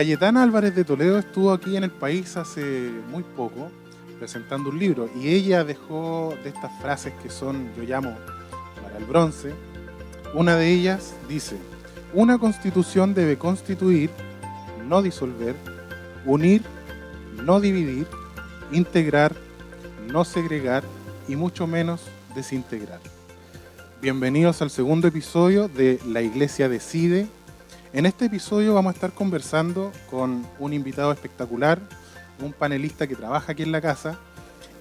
Cayetana Álvarez de Toledo estuvo aquí en el país hace muy poco presentando un libro y ella dejó de estas frases que son, yo llamo, para el bronce. Una de ellas dice: una constitución debe constituir, no disolver, unir, no dividir, integrar, no segregar y mucho menos desintegrar. Bienvenidos al segundo episodio de La Iglesia Decide. En este episodio vamos a estar conversando con un invitado espectacular, un panelista que trabaja aquí en la casa,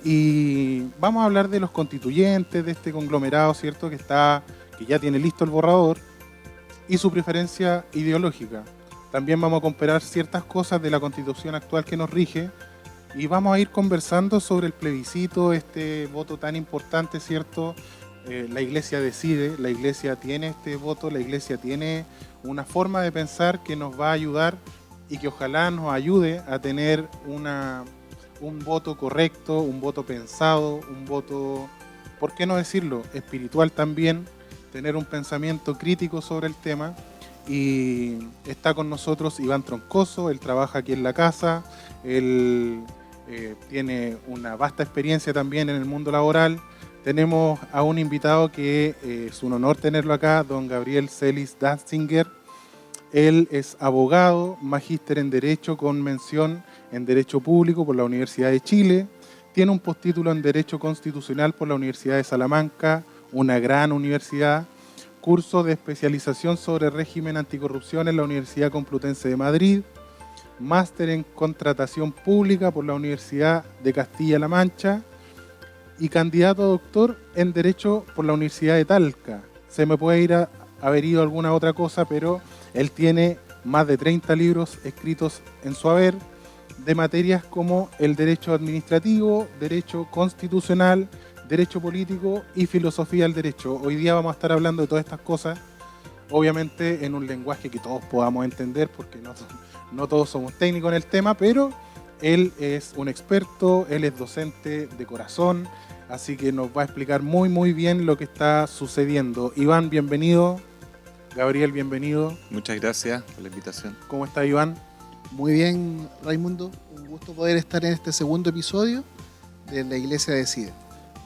y vamos a hablar de los constituyentes, de este conglomerado, ¿cierto?, que ya tiene listo el borrador y su preferencia ideológica. También vamos a comparar ciertas cosas de la Constitución actual que nos rige y vamos a ir conversando sobre el plebiscito, este voto tan importante, ¿cierto? La Iglesia decide, la Iglesia tiene este voto, la Iglesia tiene una forma de pensar que nos va a ayudar y que ojalá nos ayude a tener un voto correcto, un voto pensado, un voto, ¿por qué no decirlo?, espiritual también, tener un pensamiento crítico sobre el tema. Y está con nosotros Iván Troncoso, él trabaja aquí en la casa, él tiene una vasta experiencia también en el mundo laboral. Tenemos a un invitado que es un honor tenerlo acá, don Gabriel Celis Danziger. Él es abogado, magíster en Derecho con mención en Derecho Público por la Universidad de Chile. Tiene un postítulo en Derecho Constitucional por la Universidad de Salamanca, una gran universidad. Curso de especialización sobre régimen anticorrupción en la Universidad Complutense de Madrid. Máster en Contratación Pública por la Universidad de Castilla-La Mancha. Y candidato a doctor en Derecho por la Universidad de Talca. Se me puede haber ido alguna otra cosa, pero él tiene más de 30 libros escritos en su haber de materias como el derecho administrativo, derecho constitucional, derecho político y filosofía del derecho. Hoy día vamos a estar hablando de todas estas cosas, obviamente en un lenguaje que todos podamos entender, porque no todos somos técnicos en el tema, pero él es un experto, él es docente de corazón, así que nos va a explicar muy bien lo que está sucediendo. Iván, bienvenido. Gabriel, bienvenido. Muchas gracias por la invitación. ¿Cómo está, Iván? Muy bien, Raimundo. Un gusto poder estar en este segundo episodio de La Iglesia Decide.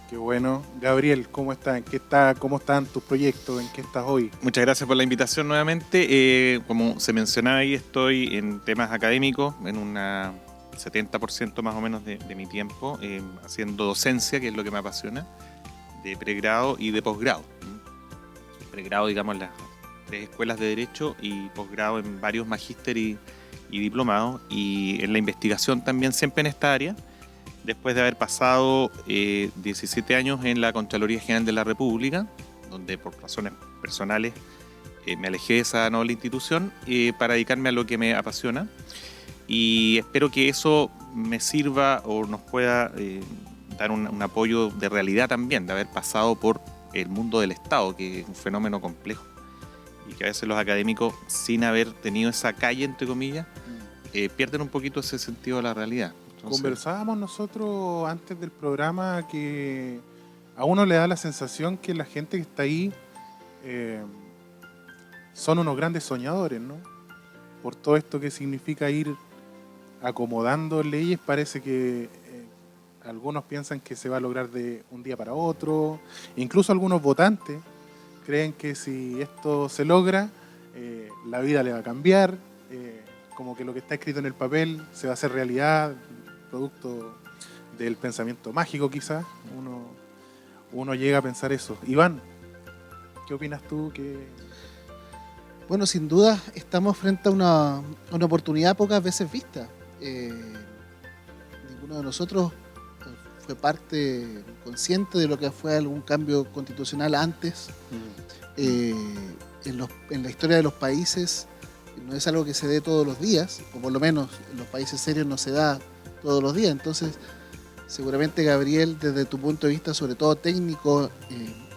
Qué bueno. Gabriel, ¿cómo está? ¿Cómo están tus proyectos? ¿En qué estás hoy? Muchas gracias por la invitación nuevamente. Como se mencionaba ahí, estoy en temas académicos, en una 70% más o menos de mi tiempo, haciendo docencia, que es lo que me apasiona, de pregrado y de posgrado. Pregrado, digamos, las 3 escuelas de Derecho, y posgrado en varios magíster y diplomados, y en la investigación también, siempre en esta área, después de haber pasado 17 años en la Contraloría General de la República, donde por razones personales me alejé de esa noble institución para dedicarme a lo que me apasiona, y espero que eso me sirva o nos pueda dar un apoyo de realidad también, de haber pasado por el mundo del Estado, que es un fenómeno complejo, y que a veces los académicos, sin haber tenido esa calle, entre comillas, pierden un poquito ese sentido de la realidad. Entonces, conversábamos nosotros antes del programa que a uno le da la sensación que la gente que está ahí son unos grandes soñadores, ¿no? Por todo esto que significa ir acomodando leyes, parece que algunos piensan que se va a lograr de un día para otro. Incluso algunos votantes creen que si esto se logra, la vida le va a cambiar, como que lo que está escrito en el papel se va a hacer realidad, producto del pensamiento mágico quizás. Uno llega a pensar eso. Iván, ¿qué opinas tú? Bueno, sin duda estamos frente a una oportunidad pocas veces vista. Ninguno de nosotros fue parte consciente de lo que fue algún cambio constitucional antes. En la historia de los países no es algo que se dé todos los días, o por lo menos en los países serios no se da todos los días. Entonces, seguramente, Gabriel, desde tu punto de vista, sobre todo técnico,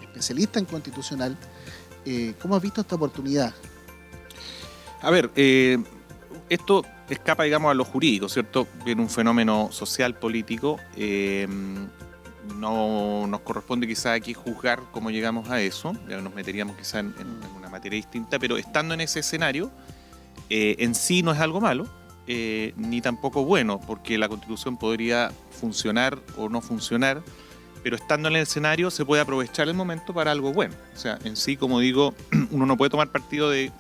especialista en constitucional, ¿cómo has visto esta oportunidad? A ver, esto escapa, digamos, a lo jurídico, ¿cierto? Viene un fenómeno social, político. No nos corresponde quizá aquí juzgar cómo llegamos a eso, ya nos meteríamos quizá en una materia distinta, pero estando en ese escenario, en sí no es algo malo, ni tampoco bueno, porque la Constitución podría funcionar o no funcionar, pero estando en el escenario se puede aprovechar el momento para algo bueno. O sea, en sí, como digo, uno no puede tomar partido de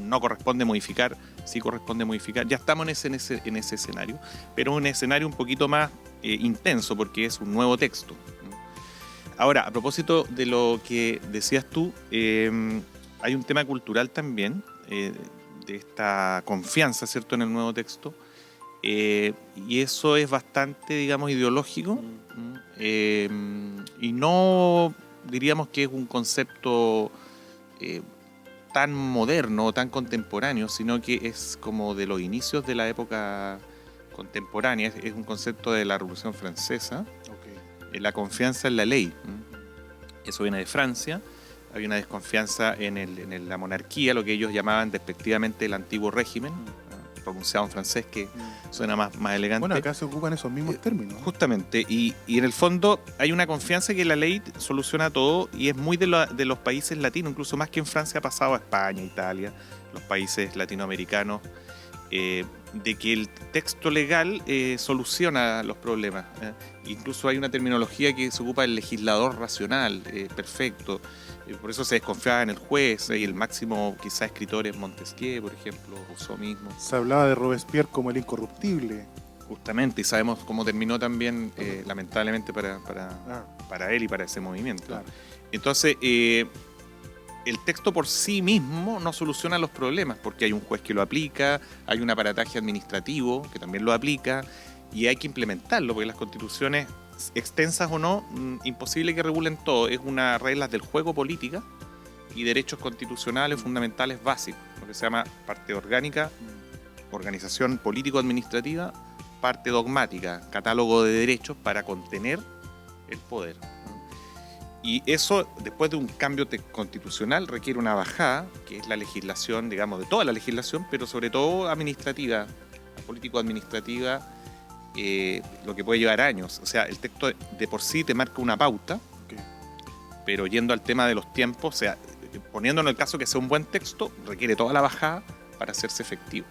no corresponde modificar, sí corresponde modificar. Ya estamos en ese escenario, pero un escenario un poquito más intenso porque es un nuevo texto. Ahora, a propósito de lo que decías tú, hay un tema cultural también, de esta confianza, ¿cierto?, en el nuevo texto, y eso es bastante, digamos, ideológico, y no diríamos que es un concepto tan moderno o tan contemporáneo, sino que es como de los inicios de la época contemporánea, es un concepto de la Revolución Francesa, la confianza en la ley. Eso viene de Francia. Había una desconfianza en la monarquía, lo que ellos llamaban despectivamente el antiguo régimen, pronunciado en francés, que suena más elegante. Bueno, acá se ocupan esos mismos términos. Justamente, y en el fondo hay una confianza que la ley soluciona todo, y es muy de los países latinos, incluso más que en Francia ha pasado a España, Italia, los países latinoamericanos, de que el texto legal soluciona los problemas. Incluso hay una terminología que se ocupa del legislador racional, perfecto. Por eso se desconfiaba en el juez, y el máximo quizá escritor es Montesquieu, por ejemplo, Rousseau mismo. Se hablaba de Robespierre como el incorruptible. Justamente, y sabemos cómo terminó también, lamentablemente, para él y para ese movimiento. Claro. Entonces, el texto por sí mismo no soluciona los problemas, porque hay un juez que lo aplica, hay un aparataje administrativo que también lo aplica, y hay que implementarlo, porque las constituciones, extensas o no, imposible que regulen todo. Es una regla del juego política y derechos constitucionales fundamentales básicos, lo que se llama parte orgánica, organización político-administrativa, parte dogmática, catálogo de derechos para contener el poder. Y eso, después de un cambio constitucional, requiere una bajada, que es la legislación, digamos, de toda la legislación, pero sobre todo administrativa, político-administrativa, lo que puede llevar años. O sea, el texto de por sí te marca una pauta, pero yendo al tema de los tiempos, o sea, poniéndonos el caso que sea un buen texto, requiere toda la bajada para hacerse efectivo.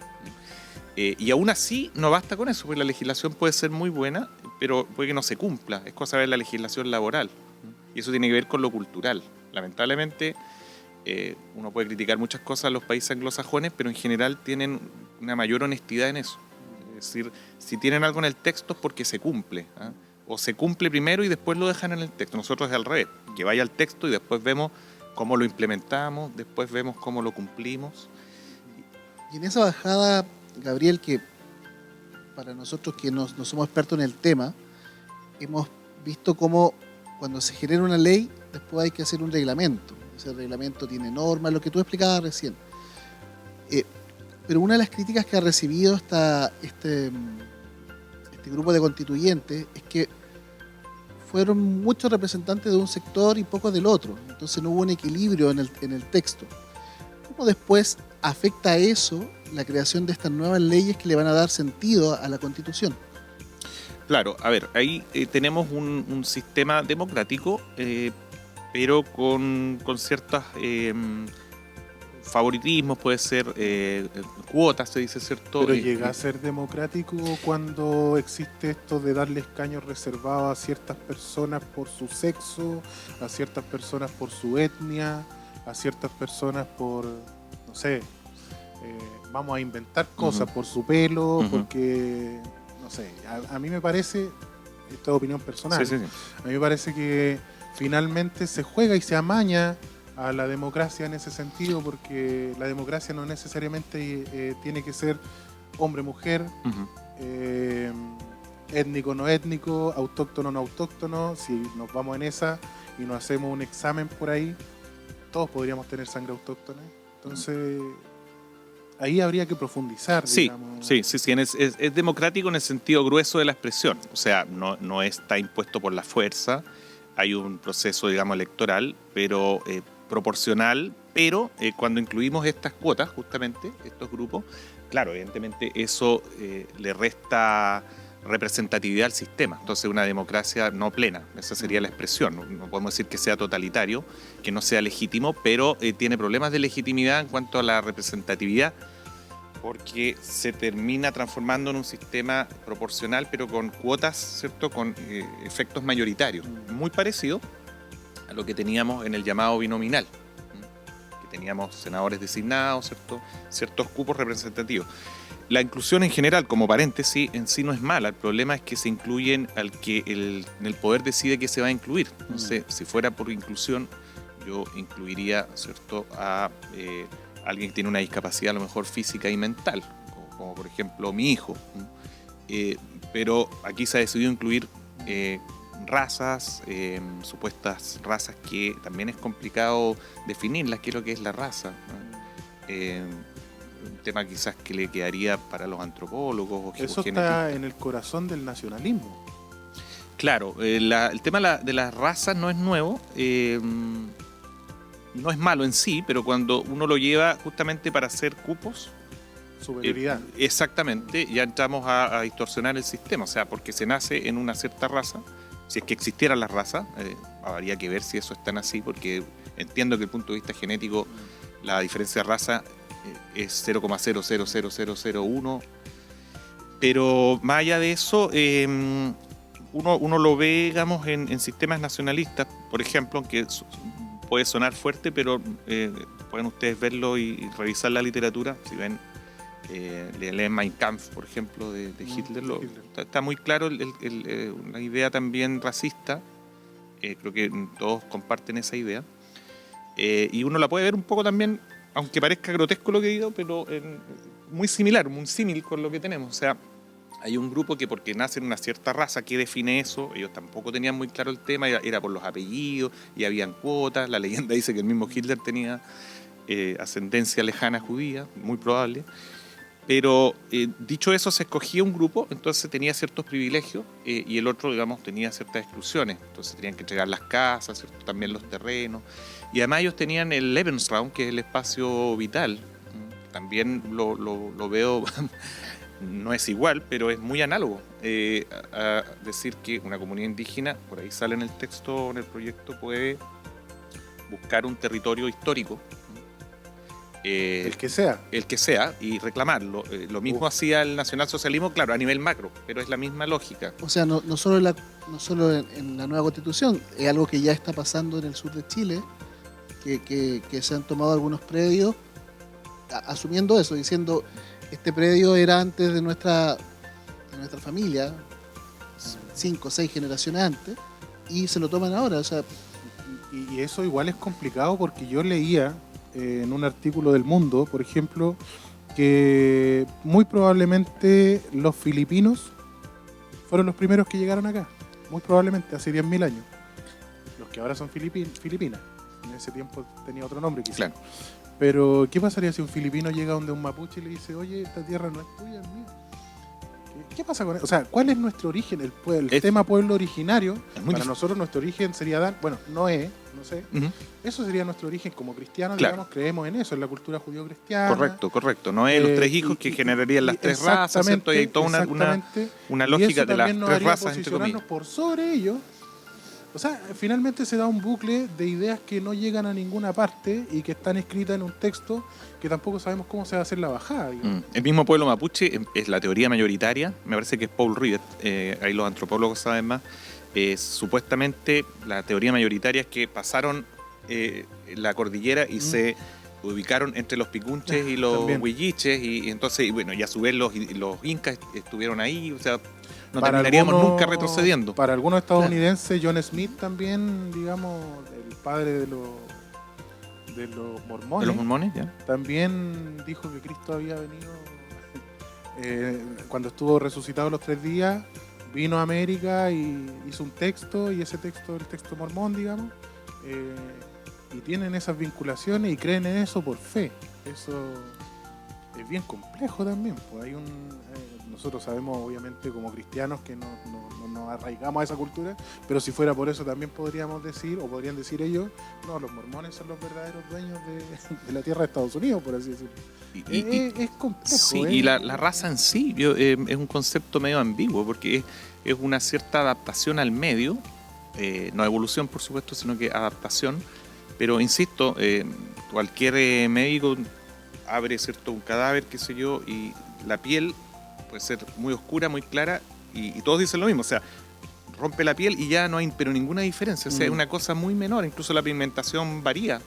Y aún así no basta con eso, porque la legislación puede ser muy buena, pero puede que no se cumpla. Es cosa de ver la legislación laboral. Y eso tiene que ver con lo cultural. Lamentablemente, uno puede criticar muchas cosas en los países anglosajones, pero en general tienen una mayor honestidad en eso. Es decir, si tienen algo en el texto es porque se cumple. O se cumple primero y después lo dejan en el texto. Nosotros es al revés, que vaya al texto y después vemos cómo lo implementamos, después vemos cómo lo cumplimos. Y en esa bajada, Gabriel, que para nosotros que no somos expertos en el tema, hemos visto cómo cuando se genera una ley, después hay que hacer un reglamento. Ese reglamento tiene normas, lo que tú explicabas recién. Pero una de las críticas que ha recibido este grupo de constituyentes es que fueron muchos representantes de un sector y pocos del otro. Entonces no hubo un equilibrio en el texto. ¿Cómo después afecta eso la creación de estas nuevas leyes que le van a dar sentido a la Constitución? Claro, a ver, ahí tenemos un sistema democrático, pero con ciertos favoritismos, puede ser cuotas, se dice, ¿cierto? Pero llega a ser democrático cuando existe esto de darle escaños reservados a ciertas personas por su sexo, a ciertas personas por su etnia, a ciertas personas por, no sé, vamos a inventar cosas, por su pelo, porque... No sé, a mí me parece, esto es opinión personal, sí. A mí me parece que finalmente se juega y se amaña a la democracia en ese sentido, porque la democracia no necesariamente tiene que ser hombre-mujer, étnico no étnico, autóctono no autóctono. Si nos vamos en esa y nos hacemos un examen por ahí, todos podríamos tener sangre autóctona. Entonces... ahí habría que profundizar, digamos. Sí, es democrático en el sentido grueso de la expresión. O sea, no está impuesto por la fuerza. Hay un proceso, digamos, electoral, pero proporcional. Pero cuando incluimos estas cuotas, justamente, estos grupos, claro, evidentemente eso le resta representatividad al sistema. Entonces, una democracia no plena. Esa sería la expresión. No podemos decir que sea totalitario, que no sea legítimo, pero tiene problemas de legitimidad en cuanto a la representatividad porque se termina transformando en un sistema proporcional, pero con cuotas, ¿cierto? Con efectos mayoritarios, muy parecido a lo que teníamos en el llamado binominal, que teníamos senadores designados, ¿cierto? Ciertos cupos representativos. La inclusión en general, como paréntesis, en sí no es mala. El problema es que se incluyen al que el poder decide que se va a incluir. Entonces, si fuera por inclusión, yo incluiría, ¿cierto?, a alguien que tiene una discapacidad a lo mejor física y mental, como por ejemplo mi hijo. Pero aquí se ha decidido incluir razas, supuestas razas que también es complicado definirlas, qué es lo que es la raza, ¿no? Un tema quizás que le quedaría para los antropólogos o eso está en el corazón del nacionalismo. Claro, el tema de las razas no es nuevo, no es malo en sí, pero cuando uno lo lleva justamente para hacer cupos, superioridad. Exactamente, ya entramos a distorsionar el sistema, o sea, porque se nace en una cierta raza, si es que existieran las razas, habría que ver si eso es tan así, porque entiendo que desde el punto de vista genético la diferencia de raza es 0,000001, pero más allá de eso, uno lo ve, digamos, en sistemas nacionalistas, por ejemplo, aunque puede sonar fuerte, pero pueden ustedes verlo y revisar la literatura, si ven, leen Mein Kampf, por ejemplo, de Hitler, está muy claro una idea también racista, creo que todos comparten esa idea, y uno la puede ver un poco también, aunque parezca grotesco lo que digo, pero muy similar, muy símil con lo que tenemos. O sea, hay un grupo que porque nace en una cierta raza, ¿qué define eso? Ellos tampoco tenían muy claro el tema, era por los apellidos y habían cuotas. La leyenda dice que el mismo Hitler tenía ascendencia lejana judía, muy probable. Pero dicho eso, se escogía un grupo, entonces tenía ciertos privilegios y el otro, digamos, tenía ciertas exclusiones. Entonces tenían que entregar las casas, ¿cierto? También los terrenos. Y además ellos tenían el Lebensraum, que es el espacio vital. También lo veo, no es igual, pero es muy análogo a decir que una comunidad indígena, por ahí sale en el texto, en el proyecto, puede buscar un territorio histórico. El que sea, y reclamarlo. Lo mismo hacía el nacionalsocialismo, claro, a nivel macro, pero es la misma lógica. O sea, no solo en la nueva Constitución, es algo que ya está pasando en el sur de Chile, que se han tomado algunos predios asumiendo eso, diciendo este predio era antes de nuestra familia, 5 o 6 generaciones antes, y se lo toman ahora. O sea, y eso igual es complicado porque yo leía en un artículo del Mundo, por ejemplo, que muy probablemente los filipinos fueron los primeros que llegaron acá, muy probablemente hace 10.000 años, los que ahora son Filipinas. En ese tiempo tenía otro nombre quizás. Claro. Pero ¿qué pasaría si un filipino llega donde un mapuche y le dice, oye, esta tierra no es tuya, es mía? ¿Qué pasa con eso? O sea, ¿cuál es nuestro origen? El tema pueblo originario, para nosotros nuestro origen sería Adán, bueno, Noé, no sé. Eso sería nuestro origen como cristianos, claro. Digamos, creemos en eso, en la cultura judío-cristiana. Correcto. Noé, los 3 hijos que generarían las 3 razas, ¿cierto? Y hay toda una lógica de las 3 razas, entre comillas. Por sobre ellos. O sea, finalmente se da un bucle de ideas que no llegan a ninguna parte y que están escritas en un texto que tampoco sabemos cómo se va a hacer la bajada. El mismo pueblo mapuche es la teoría mayoritaria, me parece que es Paul Rivet, ahí los antropólogos saben más. Supuestamente la teoría mayoritaria es que pasaron la cordillera y se ubicaron entre los picunches y los huilliches y entonces, bueno, y a su vez los incas estuvieron ahí, o sea, no terminaríamos nunca retrocediendo. Para algunos estadounidenses, John Smith también, digamos, el padre de los mormones. ¿De los mormones? Ya. También dijo que Cristo había venido, cuando estuvo resucitado los 3 días, vino a América y hizo un texto, y ese texto, el texto mormón, digamos, y tienen esas vinculaciones y creen en eso por fe. Eso es bien complejo también, pues hay nosotros sabemos obviamente como cristianos que no nos arraigamos a esa cultura, pero si fuera por eso también podríamos decir, o podrían decir ellos, no, los mormones son los verdaderos dueños de la tierra de Estados Unidos, por así decirlo. Es complejo. Sí, y la raza en sí es un concepto medio ambiguo, porque es una cierta adaptación al medio, no evolución por supuesto, sino que adaptación, pero insisto, cualquier médico abre, ¿cierto?, un cadáver, qué sé yo, y la piel puede ser muy oscura, muy clara, y todos dicen lo mismo, o sea, rompe la piel y ya no hay pero ninguna diferencia, o sea, es una cosa muy menor, incluso la pigmentación varía.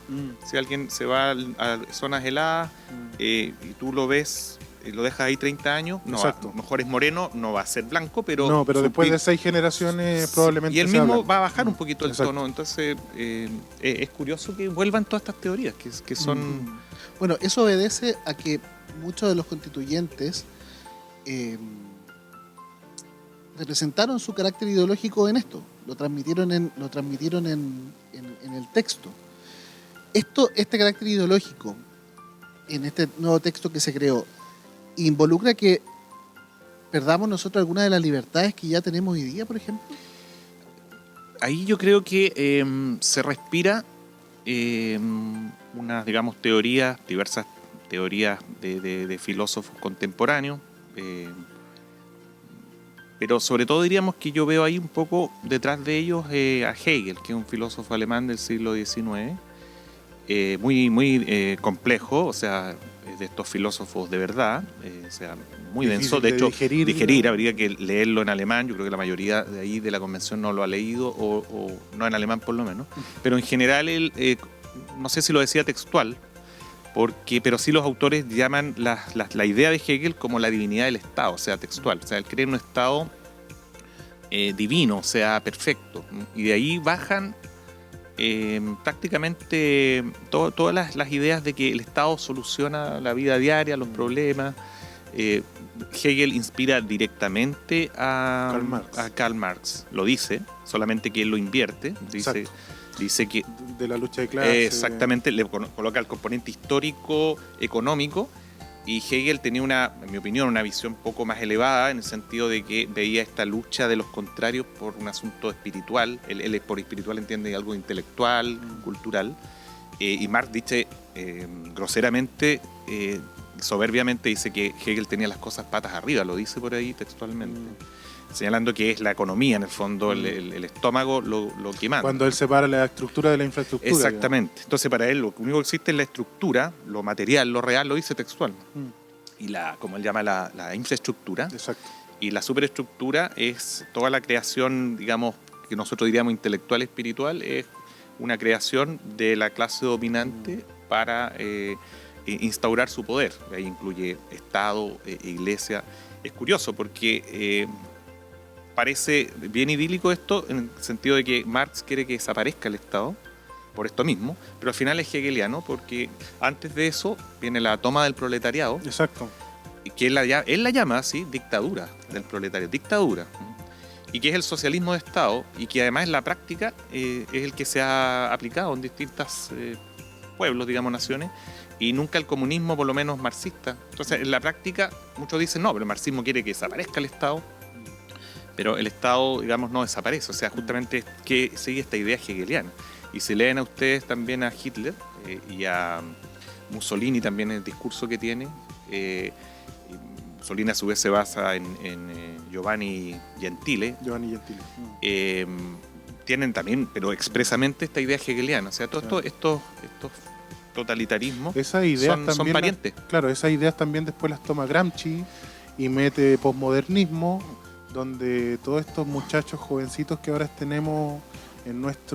Si alguien se va a zonas heladas y tú lo ves, lo dejas ahí 30 años, no va, a lo mejor es moreno, no va a ser blanco, pero... No, pero después de 6 generaciones probablemente y él sea mismo blanco. va a bajar un poquito el tono, entonces es curioso que vuelvan todas estas teorías, que son... Bueno, eso obedece a que muchos de los constituyentes representaron su carácter ideológico en esto, lo transmitieron en el texto. Este carácter ideológico, en este nuevo texto que se creó, involucra que perdamos nosotros algunas de las libertades que ya tenemos hoy día, por ejemplo. Ahí yo creo que se respira unas, digamos, diversas teorías de filósofos contemporáneos, pero sobre todo diríamos que yo veo ahí un poco detrás de ellos a Hegel, que es un filósofo alemán del siglo XIX, muy complejo, o sea, de estos filósofos de verdad, o sea, muy denso. De hecho, digerir, habría que leerlo en alemán. Yo creo que la mayoría de ahí de la convención no lo ha leído, o no en alemán por lo menos. Pero en general él, no sé si lo decía textual, pero sí los autores llaman la idea de Hegel como la divinidad del Estado, o sea, textual. O sea, él cree en un Estado divino, o sea, perfecto. Y de ahí bajan prácticamente todas las ideas de que el Estado soluciona la vida diaria, los problemas. Hegel inspira directamente a Karl Marx. Lo dice, solamente que él lo invierte. Dice que de la lucha de clases. Exactamente, le coloca el componente histórico, económico, y Hegel tenía en mi opinión, una visión un poco más elevada, en el sentido de que veía esta lucha de los contrarios por un asunto espiritual. Él por espiritual entiende algo intelectual, cultural, y Marx dice groseramente, soberbiamente, dice que Hegel tenía las cosas patas arriba, lo dice por ahí textualmente. Señalando que es la economía, en el fondo, el estómago lo que manda. Cuando él separa la estructura de la infraestructura. Exactamente. Digamos. Entonces, para él, lo único que existe es la estructura, lo material, lo real, lo dice textual. Y como él llama, la infraestructura. Exacto. Y la superestructura es toda la creación, digamos, que nosotros diríamos intelectual, espiritual, es una creación de la clase dominante para instaurar su poder. Ahí incluye Estado, Iglesia. Es curioso porque... parece bien idílico esto, en el sentido de que Marx quiere que desaparezca el Estado, por esto mismo, pero al final es hegeliano, porque antes de eso viene la toma del proletariado. Exacto. Y que él la llama así, dictadura del proletariado, dictadura. Y que es el socialismo de Estado, y que además en la práctica es el que se ha aplicado en distintos pueblos, digamos, naciones, y nunca el comunismo, por lo menos marxista. Entonces, en la práctica, muchos dicen, no, pero el marxismo quiere que desaparezca el Estado, pero el Estado, digamos, no desaparece. O sea, justamente que sigue esta idea hegeliana. Y si leen a ustedes también a Hitler y a Mussolini también el discurso que tiene, Mussolini a su vez se basa en Giovanni Gentile. Tienen también, pero expresamente, esta idea hegeliana. O sea, todos estos totalitarismos son parientes. Claro, esas ideas también después las toma Gramsci y mete posmodernismo, donde todos estos muchachos jovencitos que ahora tenemos en nuestra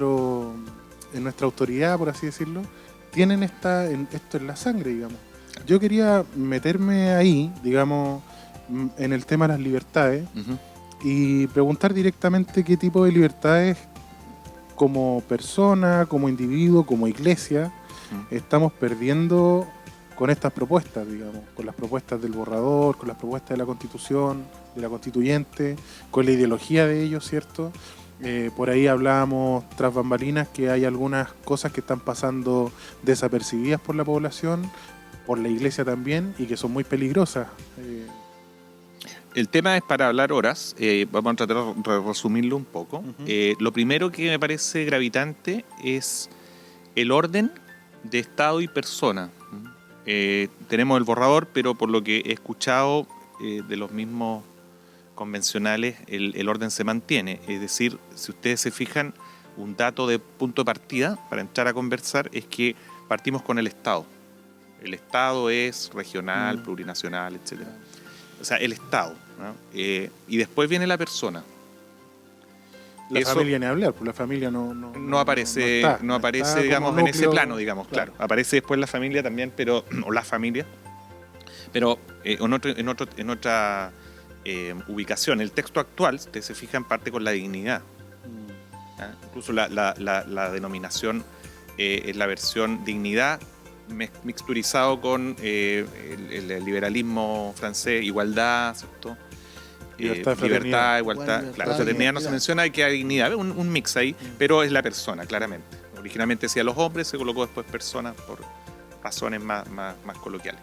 autoridad, por así decirlo, tienen esto en la sangre, digamos. Yo quería meterme ahí, digamos, en el tema de las libertades, y preguntar directamente qué tipo de libertades como persona, como individuo, como iglesia, estamos perdiendo con estas propuestas, digamos, con las propuestas del borrador, con las propuestas de la Constitución, de la Constituyente, con la ideología de ellos, ¿cierto? Por ahí hablábamos tras bambalinas que hay algunas cosas que están pasando desapercibidas por la población, por la iglesia también, y que son muy peligrosas. El tema es para hablar horas, vamos a tratar de resumirlo un poco. Lo primero que me parece gravitante es el orden de Estado y persona. Tenemos el borrador, pero por lo que he escuchado de los mismos convencionales, el orden se mantiene. Es decir, si ustedes se fijan, un dato de punto de partida para entrar a conversar es que partimos con el Estado. El Estado es regional, Mm. plurinacional, etc. O sea, el Estado, ¿no? Y después viene la persona. La Eso familia ni hablar, pues la familia no aparece, no aparece está como digamos, en ese núcleo, plano, digamos, claro. Aparece después la familia también, pero, o la familia, pero en otra ubicación. El texto actual, usted se fija, en parte con la dignidad. ¿Ah? Incluso la denominación es la versión dignidad mixturizado con el liberalismo francés, igualdad, ¿cierto? Libertad, Libertad, igualdad. Igual, Claro, libertad, fraternidad no se identidad. menciona, hay que hay dignidad, un mix ahí, pero es la persona, claramente. Originalmente decía los hombres, se colocó después personas por razones más coloquiales.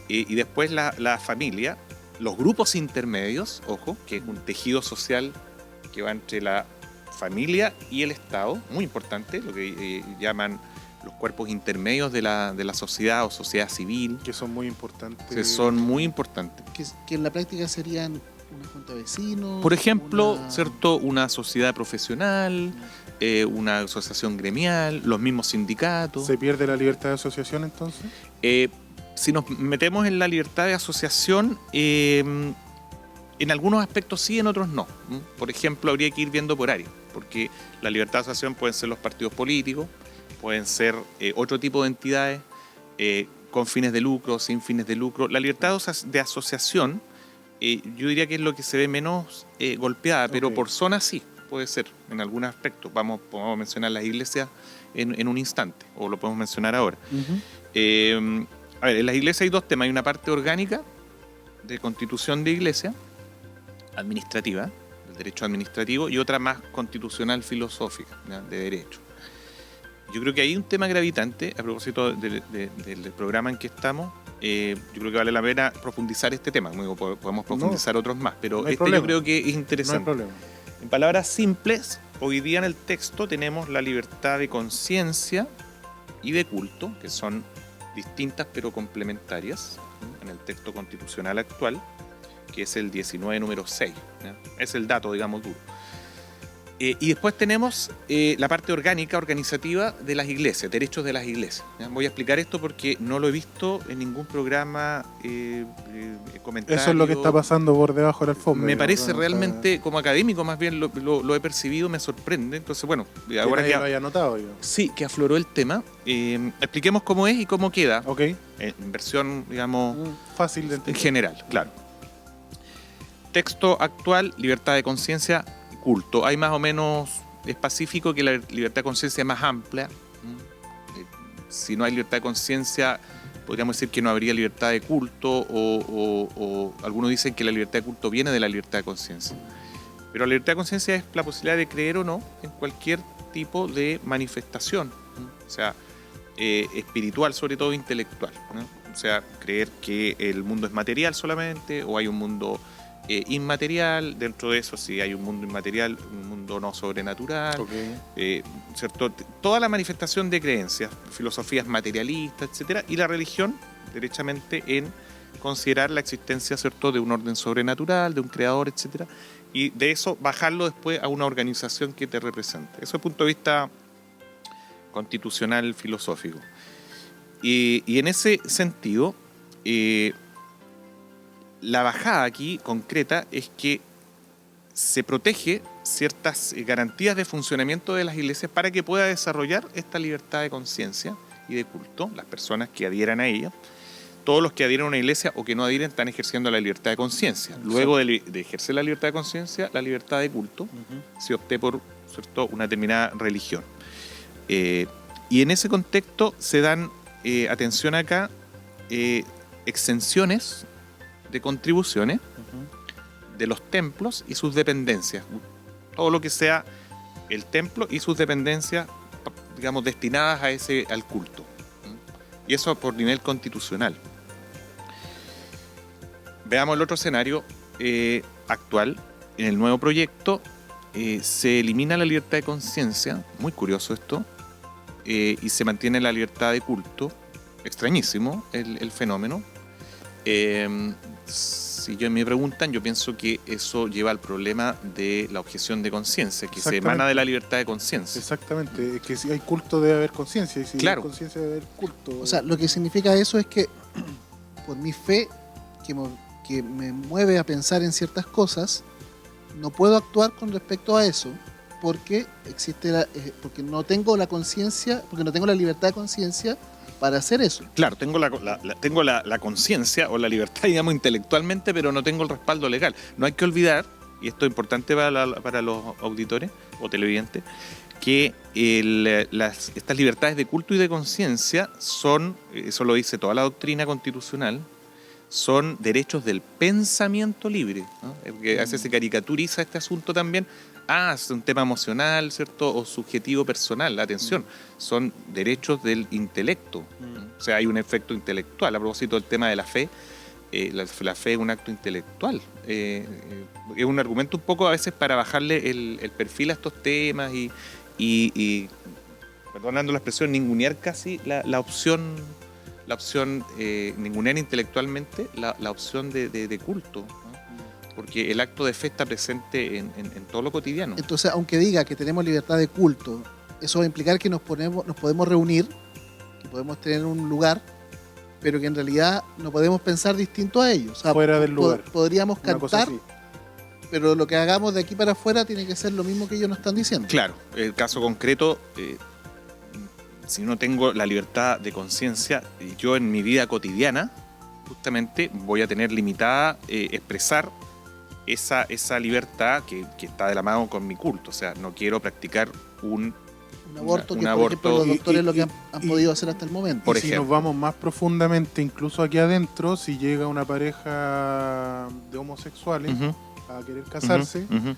Y después la familia, los grupos intermedios, ojo, que es un tejido social que va entre la familia y el Estado, muy importante, lo que llaman los cuerpos intermedios de la sociedad o sociedad civil, que son muy importantes. que son muy importantes. Que en la práctica serían una junta de vecinos. Por ejemplo, una- ¿cierto? Una sociedad profesional, una asociación gremial, los mismos sindicatos. ¿Se pierde la libertad de asociación entonces? Si nos metemos en la libertad de asociación, en algunos aspectos sí, en otros no. Por ejemplo, habría que ir viendo por áreas, porque la libertad de asociación pueden ser los partidos políticos, pueden ser otro tipo de entidades con fines de lucro, sin fines de lucro. La libertad de asociación, yo diría que es lo que se ve menos golpeada, pero Ok. por zonas sí, puede ser, en algunos aspectos. Podemos mencionar las iglesias en un instante, o lo podemos mencionar ahora. A ver, en las iglesias hay dos temas. Hay una parte orgánica de constitución de iglesia, administrativa, el derecho administrativo, y otra más constitucional filosófica, ¿ya? De derecho. Yo creo que hay un tema gravitante, a propósito del programa en que estamos. Yo creo que vale la pena profundizar este tema. Como digo, podemos profundizar otros más, pero no hay este problema. yo creo que es No hay interesante. problema. En palabras simples, hoy día en el texto tenemos la libertad de conciencia y de culto, que son distintas pero complementarias, en el texto constitucional actual, que es el 19 número 6. ¿Ya? Es el dato, digamos, duro. Y después tenemos la parte orgánica, organizativa de las iglesias, derechos de las iglesias. ¿Ya? Voy a explicar esto porque no lo he visto en ningún programa comentario. Eso es lo que está pasando por debajo de la alfombra. Me digamos, parece ¿no? O sea, realmente, como académico más bien lo he percibido, me sorprende. Entonces, bueno, que ahora nadie que, lo haya notado, digamos. sí, que afloró el tema, expliquemos cómo es y cómo queda, Ok. en versión, digamos, Fácil de en entender. general, claro. Texto actual, libertad de conciencia, culto. Hay más o menos específico que la libertad de conciencia es más amplia. Si no hay libertad de conciencia, podríamos decir que no habría libertad de culto, o algunos dicen que la libertad de culto viene de la libertad de conciencia. Pero la libertad de conciencia es la posibilidad de creer o no en cualquier tipo de manifestación, o sea, espiritual, sobre todo intelectual, ¿no? O sea, creer que el mundo es material solamente, o hay un mundo inmaterial. Dentro de eso, si hay un mundo inmaterial, un mundo no sobrenatural, Ok. ¿cierto? Toda la manifestación de creencias, filosofías materialistas, etcétera, y la religión, derechamente, en considerar la existencia, ¿cierto?, de un orden sobrenatural, de un creador, etcétera, y de eso bajarlo después a una organización que te represente. Eso es el punto de vista constitucional filosófico. Y en ese sentido, la bajada aquí concreta es que se protege ciertas garantías de funcionamiento de las iglesias para que pueda desarrollar esta libertad de conciencia y de culto, las personas que adhieran a ella. Todos los que adhieren a una iglesia o que no adhieren están ejerciendo la libertad de conciencia. Luego de ejercer la libertad de conciencia, la libertad de culto, si opté por, ¿cierto?, una determinada religión. Y en ese contexto se dan, atención acá, exenciones de contribuciones de los templos y sus dependencias. Todo lo que sea el templo y sus dependencias, digamos, destinadas al culto. Y eso por nivel constitucional. Veamos el otro escenario actual. En el nuevo proyecto se elimina la libertad de conciencia, muy curioso esto, y se mantiene la libertad de culto. Extrañísimo el fenómeno. si yo me preguntan, yo pienso que eso lleva al problema de la objeción de conciencia, que se Exactamente. emana de la libertad de conciencia. Exactamente, es que si hay culto debe haber conciencia, y si Claro. hay conciencia debe haber culto. O sea, lo que significa eso es que por mi fe que me mueve a pensar en ciertas cosas, no puedo actuar con respecto a eso porque porque no tengo la conciencia, porque no tengo la libertad de conciencia para hacer eso. Claro, tengo la conciencia o la libertad, digamos, intelectualmente, pero no tengo el respaldo legal. No hay que olvidar, y esto es importante para los auditores o televidentes, que estas libertades de culto y de conciencia son, eso lo dice toda la doctrina constitucional, son derechos del pensamiento libre, ¿no? Porque a veces se caricaturiza este asunto también. Es un tema emocional, ¿cierto? O subjetivo personal. Atención, son derechos del intelecto. ¿no? O sea, hay un efecto intelectual. A propósito del tema de la fe, la fe es un acto intelectual. Es un argumento un poco a veces para bajarle el perfil a estos temas y perdonando la expresión, ningunear casi la opción ningunear intelectualmente la opción de culto, ¿no? Porque el acto de fe está presente en todo lo cotidiano. Entonces, aunque diga que tenemos libertad de culto, eso va a implicar que nos podemos reunir, que podemos tener un lugar, pero que en realidad no podemos pensar distinto a ellos. O sea, Fuera del lugar. Podríamos Una cosa cantar, así. pero lo que hagamos de aquí para afuera tiene que ser lo mismo que ellos nos están diciendo. Claro, el caso concreto, si no tengo la libertad de conciencia, yo en mi vida cotidiana, justamente voy a tener limitada expresar esa libertad que está de la mano con mi culto. O sea, no quiero practicar un aborto, un que por aborto. ejemplo los doctores Y- lo que y- han y- podido hacer hasta el momento. Por Y si ejemplo. nos vamos más profundamente, incluso aquí adentro, si llega una pareja de homosexuales Ujú, a querer casarse, ujú.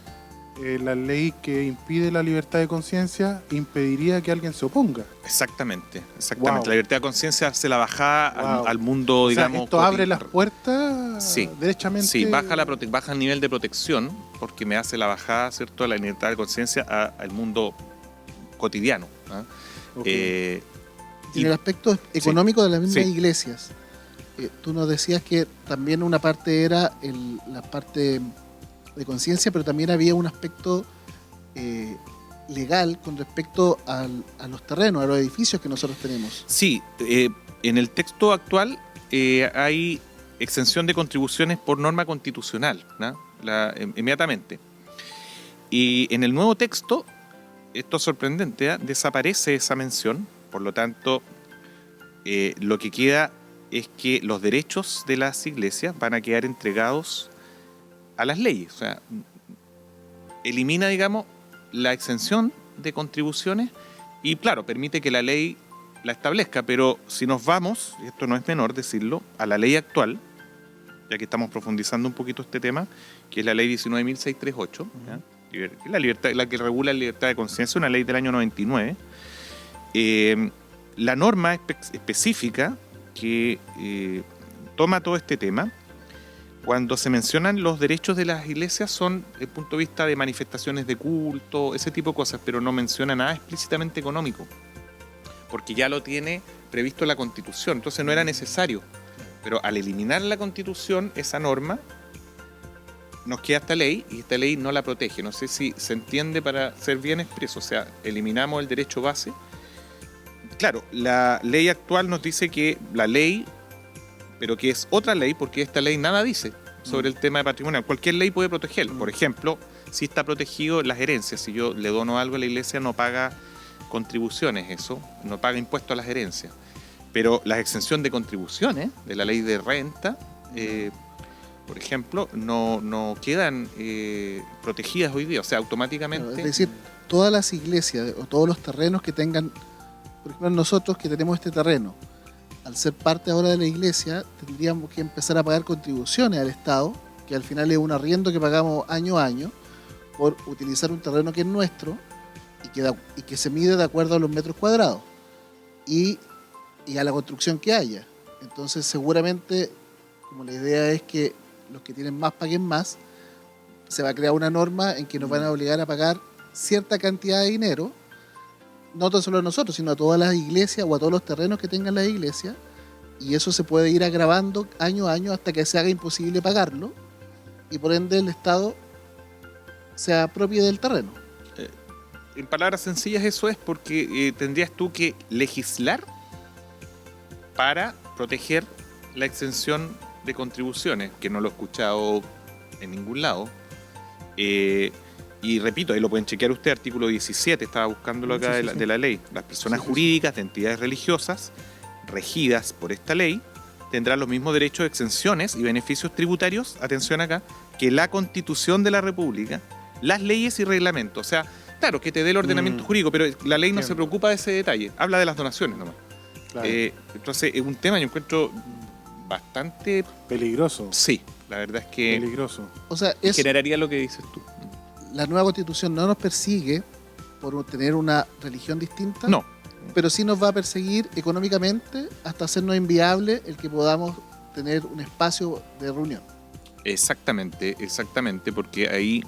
la ley que impide la libertad de conciencia impediría que alguien se oponga. Exactamente. Wow. La libertad de conciencia hace la bajada Wow. al mundo, O sea, digamos. esto abre las puertas Sí. derechamente. Sí, baja el nivel de protección porque me hace la bajada, ¿cierto?, de la libertad de conciencia al mundo cotidiano. ¿ah? Ok. En Y- el aspecto económico de las mismas Sí. iglesias, tú nos decías que también una parte era la parte de conciencia, pero también había un aspecto legal con respecto a los terrenos, a los edificios que nosotros tenemos. Sí, en el texto actual hay exención de contribuciones por norma constitucional, ¿no? Inmediatamente. Y en el nuevo texto, esto es sorprendente, ¿ah? Desaparece esa mención, por lo tanto, lo que queda es que los derechos de las iglesias van a quedar entregados a las leyes. O sea, elimina, digamos, la exención de contribuciones y, claro, permite que la ley la establezca, pero si nos vamos, y esto no es menor decirlo, a la ley actual, ya que estamos profundizando un poquito este tema, que es la ley 19.638, ¿ya? Que es la que regula la libertad de conciencia, una ley del año 99, la norma específica que toma todo este tema, cuando se mencionan los derechos de las iglesias son desde el punto de vista de manifestaciones de culto, ese tipo de cosas, pero no menciona nada explícitamente económico, porque ya lo tiene previsto la Constitución, entonces no era necesario. Pero al eliminar la Constitución, esa norma, nos queda esta ley y esta ley no la protege. No sé si se entiende para ser bien expreso, o sea, eliminamos el derecho base. Claro, la ley actual nos dice que la ley, pero que es otra ley, porque esta ley nada dice sobre el tema de patrimonio. Cualquier ley puede protegerlo. Por ejemplo, si está protegido las herencias, si yo le dono algo a la iglesia, no paga contribuciones, eso, no paga impuestos a las herencias. Pero la exención de contribuciones de la ley de renta, por ejemplo, no quedan protegidas hoy día. O sea, automáticamente... Claro, es decir, todas las iglesias o todos los terrenos que tengan, por ejemplo, nosotros que tenemos este terreno, al ser parte ahora de la iglesia, tendríamos que empezar a pagar contribuciones al Estado, que al final es un arriendo que pagamos año a año, por utilizar un terreno que es nuestro y que se mide de acuerdo a los metros cuadrados y a la construcción que haya. Entonces, seguramente, como la idea es que los que tienen más paguen más, se va a crear una norma en que nos van a obligar a pagar cierta cantidad de dinero, no tan solo a nosotros, sino a todas las iglesias o a todos los terrenos que tengan las iglesias, y eso se puede ir agravando año a año hasta que se haga imposible pagarlo y por ende el Estado se apropie del terreno. En palabras sencillas eso es porque tendrías tú que legislar para proteger la exención de contribuciones, que no lo he escuchado en ningún lado. Y repito, ahí lo pueden chequear usted, artículo 17, estaba buscándolo acá de la ley. Las personas jurídicas de entidades religiosas regidas por esta ley tendrán los mismos derechos, exenciones y beneficios tributarios, atención acá, que la Constitución de la República, las leyes y reglamentos. O sea, claro, que te dé el ordenamiento jurídico, pero la ley no se preocupa de ese detalle, habla de las donaciones nomás. Claro. Entonces, es un tema, yo encuentro bastante Peligroso. Sí, la verdad es que Peligroso. O sea, generaría lo que dices tú. la nueva Constitución no nos persigue por tener una religión distinta, No, pero sí nos va a perseguir económicamente hasta hacernos inviable el que podamos tener un espacio de reunión. exactamente, porque ahí,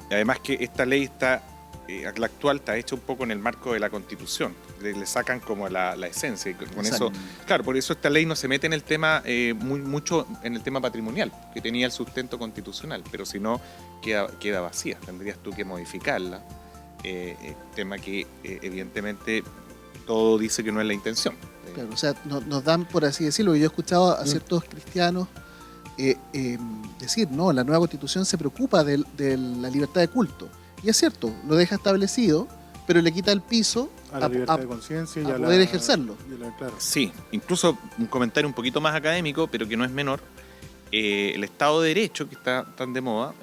además que esta ley está, la actual está hecha un poco en el marco de la Constitución, le sacan como la esencia, y con Exacto. eso, claro, por eso esta ley no se mete en el tema, mucho en el tema patrimonial, que tenía el sustento constitucional, pero si no, queda vacía, tendrías tú que modificarla, tema que evidentemente todo dice que no es la intención. Claro, o sea, nos dan, por así decirlo, yo he escuchado a ciertos cristianos decir, no, la nueva Constitución se preocupa de la libertad de culto. Y es cierto, lo deja establecido, pero le quita el piso A la libertad de conciencia y a a poder la, ejercerlo. Claro. Sí, incluso un comentario un poquito más académico, pero que no es menor. El Estado de Derecho, que está tan de moda,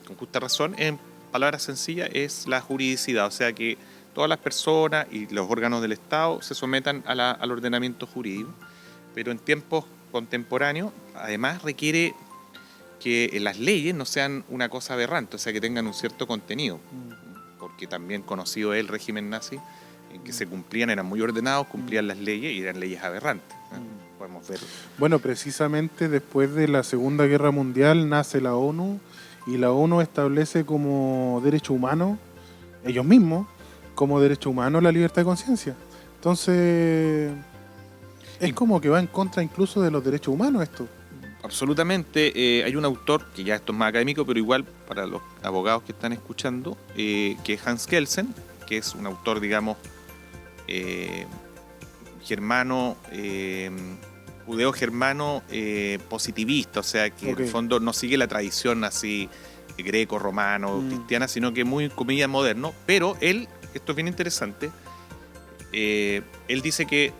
con justa razón, en palabras sencillas, es la juridicidad. O sea que todas las personas y los órganos del Estado se sometan al ordenamiento jurídico. Pero en tiempos contemporáneos, además, requiere que las leyes no sean una cosa aberrante, o sea, que tengan un cierto contenido. Porque también conocido es el régimen nazi, en que se cumplían, eran muy ordenados, cumplían las leyes y eran leyes aberrantes. Podemos ver. Bueno, precisamente después de la Segunda Guerra Mundial nace la ONU y la ONU establece como derecho humano, ellos mismos, como derecho humano la libertad de conciencia. Entonces, es como que va en contra incluso de los derechos humanos esto. Absolutamente. Hay un autor, que ya esto es más académico, pero igual para los abogados que están escuchando, que es Hans Kelsen, que es un autor, digamos, germano, judeo-germano positivista, o sea, que en el fondo no sigue la tradición así greco-romano, cristiana, sino que muy, comillas, moderno. Pero él, esto es bien interesante, él dice que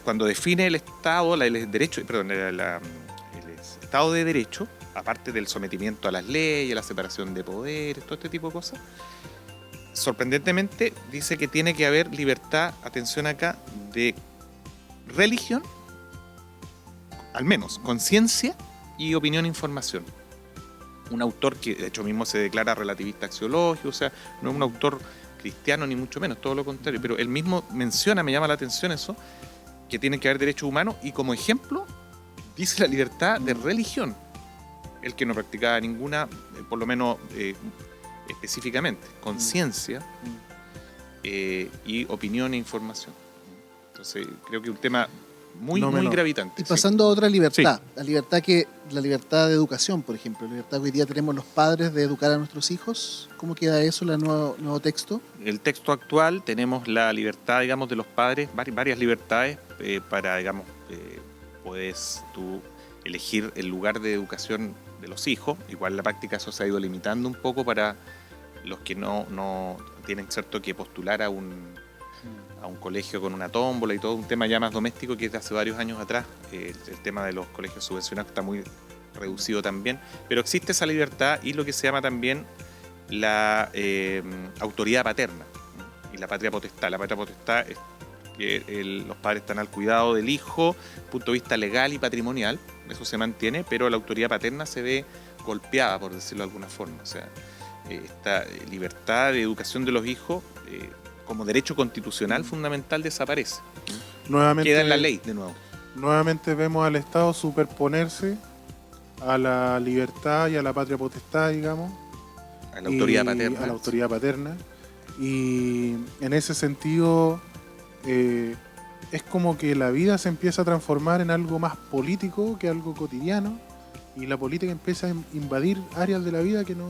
cuando define el Estado, el derecho, perdón, el Estado de Derecho, aparte del sometimiento a las leyes, la separación de poderes, todo este tipo de cosas, sorprendentemente dice que tiene que haber libertad, atención acá, de religión, al menos conciencia y opinión e información. Un autor que de hecho mismo se declara relativista axiológico, o sea, no es un autor cristiano ni mucho menos, todo lo contrario, pero él mismo menciona, me llama la atención eso, que tiene que haber derechos humanos y como ejemplo dice la libertad de religión, el que no practicaba ninguna, por lo menos específicamente, conciencia y opinión e información. Entonces creo que es un tema muy gravitante. Y pasando a otra libertad, Sí. la libertad de educación, por ejemplo, la libertad que hoy día tenemos los padres de educar a nuestros hijos, ¿cómo queda eso, el nuevo texto? El texto actual tenemos la libertad, digamos, de los padres, varias libertades para, digamos, puedes tú elegir el lugar de educación de los hijos. Igual en la práctica eso se ha ido limitando un poco para los que no tienen, cierto, que postular a un colegio con una tómbola y todo un tema ya más doméstico que es de hace varios años atrás. El tema de los colegios subvencionados está muy reducido también, pero existe esa libertad y lo que se llama también la autoridad paterna y la patria potestad. La patria potestad es que los padres están al cuidado del hijo, punto de vista legal y patrimonial, eso se mantiene, pero la autoridad paterna se ve golpeada, por decirlo de alguna forma. O sea, esta libertad de educación de los hijos como derecho constitucional fundamental desaparece. Nuevamente, queda en la ley de nuevo. Nuevamente vemos al Estado superponerse a la libertad y a la patria potestad, digamos. A la autoridad paterna. A la autoridad paterna. Y en ese sentido es como que la vida se empieza a transformar en algo más político que algo cotidiano, y la política empieza a invadir áreas de la vida que no,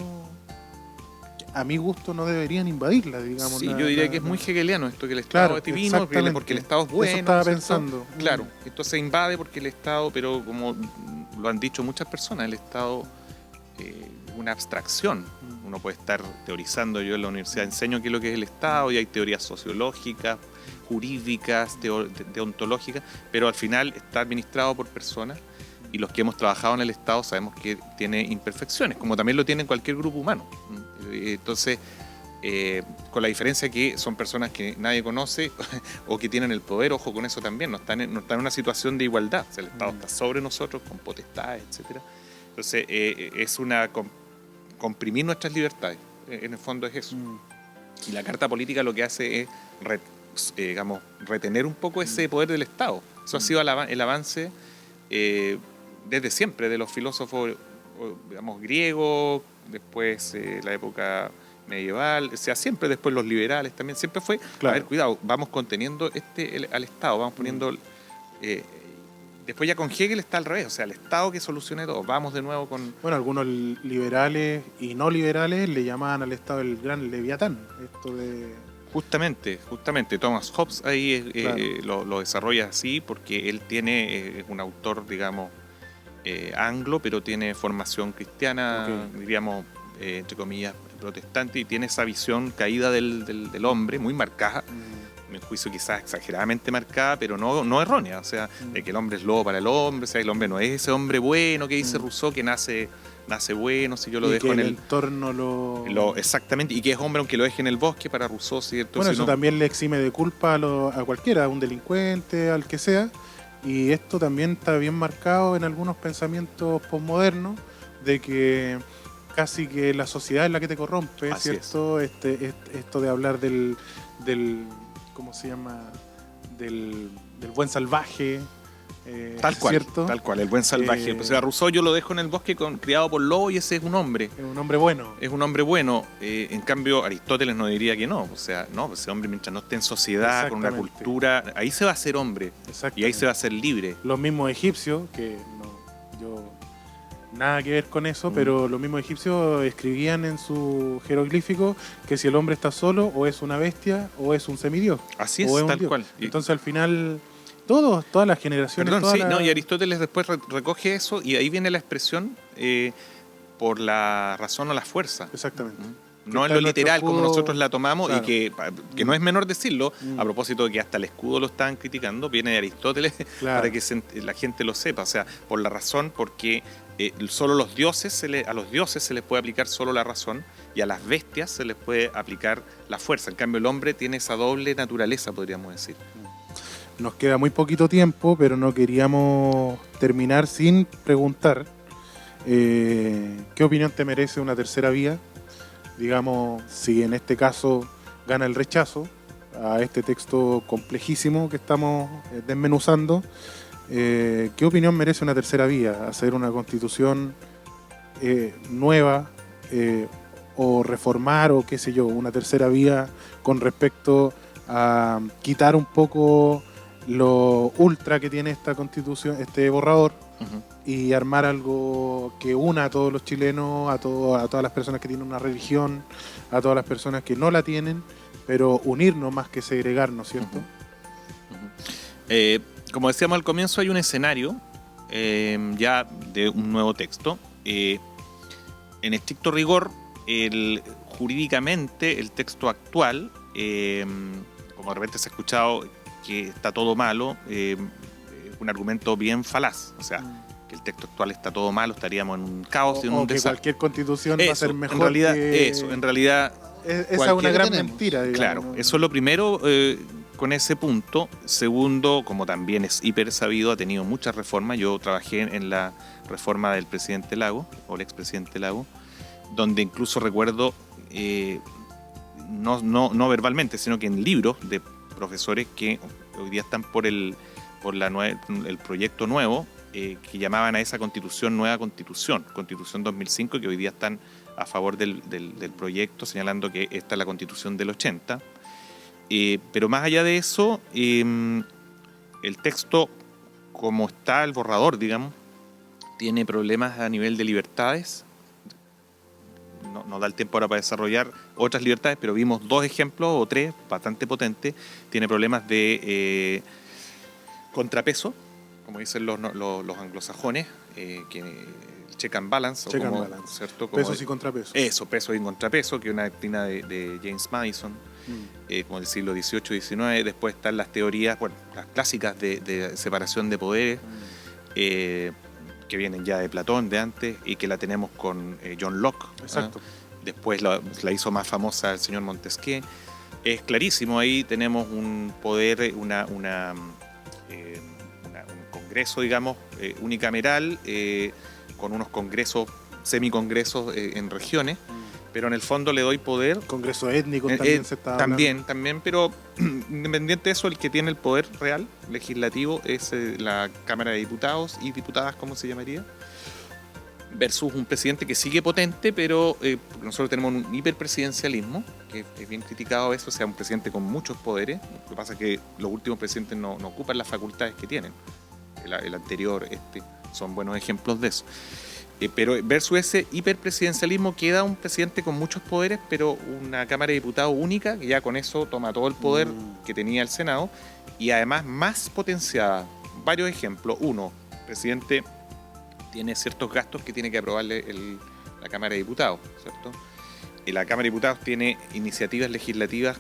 a mi gusto, no deberían invadirla, digamos. Sí, yo diría que es muy hegeliano esto, que el Estado Claro, es divino, exactamente. porque el Estado es bueno. Eso estaba ¿cierto? pensando. Claro, esto se invade porque el Estado, pero como lo han dicho muchas personas, el Estado es una abstracción. Uno puede estar teorizando, yo en la universidad enseño qué es lo que es el Estado, y hay teorías sociológicas, jurídicas, deontológicas, pero al final está administrado por personas, y los que hemos trabajado en el Estado sabemos que tiene imperfecciones, como también lo tiene cualquier grupo humano. Entonces, con la diferencia que son personas que nadie conoce o que tienen el poder, ojo con eso también, no están en una situación de igualdad. O sea, el Estado está sobre nosotros con potestades, etcétera. Entonces, es comprimir nuestras libertades. En el fondo es eso. Y la Carta Política lo que hace es digamos, retener un poco ese poder del Estado. Eso ha sido el avance desde siempre de los filósofos, digamos, griegos, después la época medieval, o sea, siempre después los liberales también, siempre fue, Claro. a ver, cuidado, vamos conteniendo al Estado, vamos poniendo... después ya con Hegel está al revés, o sea, el Estado que solucione todo, vamos de nuevo con... Bueno, algunos liberales y no liberales le llamaban al Estado el gran Leviatán. Esto de... Justamente, Thomas Hobbes ahí Claro. lo desarrolla así, porque él tiene un autor, digamos, anglo, pero tiene formación cristiana, diríamos, entre comillas, protestante, y tiene esa visión caída del hombre, muy marcada, a mi juicio quizás exageradamente marcada, pero no errónea, o sea, de que el hombre es lobo para el hombre, o sea, el hombre no es ese hombre bueno que dice Rousseau, que nace bueno, si yo lo y dejo que en el entorno exactamente, y que es hombre aunque lo deje en el bosque para Rousseau, ¿cierto? Bueno, Si eso no, también le exime de culpa a cualquiera, a un delincuente, al que sea. Y esto también está bien marcado en algunos pensamientos posmodernos, de que casi que la sociedad es la que te corrompe, Así ¿cierto? Esto de hablar del ¿cómo se llama? Del buen salvaje, tal cual, el buen salvaje. O sea, Rousseau yo lo dejo en el bosque criado por lobo, y ese es un hombre. Es un hombre bueno. Es un hombre bueno. En cambio, Aristóteles no diría que no. O sea, no, ese hombre mientras no esté en sociedad, con una cultura, ahí se va a ser hombre. Y ahí se va a ser libre. Los mismos egipcios, que yo nada que ver con eso, pero los mismos egipcios escribían en su jeroglífico que si el hombre está solo, o es una bestia, o es un semidios. Así es, o es tal dios. cual. Entonces al final... Todas las generaciones... Perdón, sí, no, y Aristóteles después recoge eso, y ahí viene la expresión por la razón o la fuerza. Exactamente. No en lo literal como nosotros la tomamos, claro. y que no es menor decirlo, a propósito de que hasta el escudo lo estaban criticando, viene de Aristóteles, claro. para que la gente lo sepa. O sea, por la razón, porque solo a los dioses se les puede aplicar solo la razón, y a las bestias se les puede aplicar la fuerza. En cambio, el hombre tiene esa doble naturaleza, podríamos decir. Nos queda muy poquito tiempo, pero no queríamos terminar sin preguntar ¿qué opinión te merece una tercera vía? Digamos, si en este caso gana el rechazo a este texto complejísimo que estamos desmenuzando, ¿qué opinión merece una tercera vía? ¿Hacer una constitución nueva o reformar, o qué sé yo, una tercera vía con respecto a quitar un poco lo ultra que tiene esta constitución, este borrador, y armar algo que una a todos los chilenos, a todas las personas que tienen una religión, a todas las personas que no la tienen, pero unirnos más que segregarnos, ¿cierto? Como decíamos al comienzo, hay un escenario ya de un nuevo texto. En estricto rigor, jurídicamente, el texto actual, como de repente se ha escuchado que está todo malo, un argumento bien falaz. O sea, que el texto actual está todo malo, estaríamos en un caos y en un que desastre. Cualquier constitución va a ser mejor. En realidad, esa es una gran mentira, digamos. Claro, eso es lo primero con ese punto. Segundo, como también es hiper sabido, ha tenido muchas reformas. Yo trabajé en la reforma del presidente Lago, o el expresidente Lago, donde incluso recuerdo, no verbalmente, sino que en libros de profesores que hoy día están por el proyecto nuevo, que llamaban a esa constitución nueva constitución 2005, que hoy día están a favor del proyecto, señalando que esta es la constitución del 80. Pero más allá de eso, El texto, como está el borrador, digamos, tiene problemas a nivel de libertades. No da el tiempo ahora para desarrollar otras libertades, pero vimos 2 ejemplos o 3 bastante potentes. Tiene problemas de contrapeso, como dicen los anglosajones, que check and balance. Check and como, balance. ¿cierto? Como Pesos y contrapesos. Eso, peso y contrapeso, que es una doctrina de James Madison, como del siglo XVIII y XIX. Después están las teorías, bueno, las clásicas de separación de poderes, que vienen ya de Platón, de antes, y que la tenemos con John Locke. Exacto. Después la hizo más famosa el señor Montesquieu. Es clarísimo, ahí tenemos un poder, un congreso, digamos, unicameral, con unos congresos, semicongresos en regiones, pero en el fondo le doy poder. Congreso étnico también se está También, pero independiente de eso, el que tiene el poder real, legislativo, es la Cámara de Diputados y Diputadas, ¿cómo se llamaría? Versus un presidente que sigue potente, pero nosotros tenemos un hiperpresidencialismo, que es bien criticado eso, o sea, un presidente con muchos poderes. Lo que pasa es que los últimos presidentes no ocupan las facultades que tienen. El anterior, son buenos ejemplos de eso. Pero versus ese hiperpresidencialismo queda un presidente con muchos poderes, pero una Cámara de Diputados única, que ya con eso toma todo el poder que tenía el Senado, y además más potenciada. Varios ejemplos. Uno, el presidente tiene ciertos gastos que tiene que aprobarle la Cámara de Diputados, ¿cierto? Y la Cámara de Diputados tiene iniciativas legislativas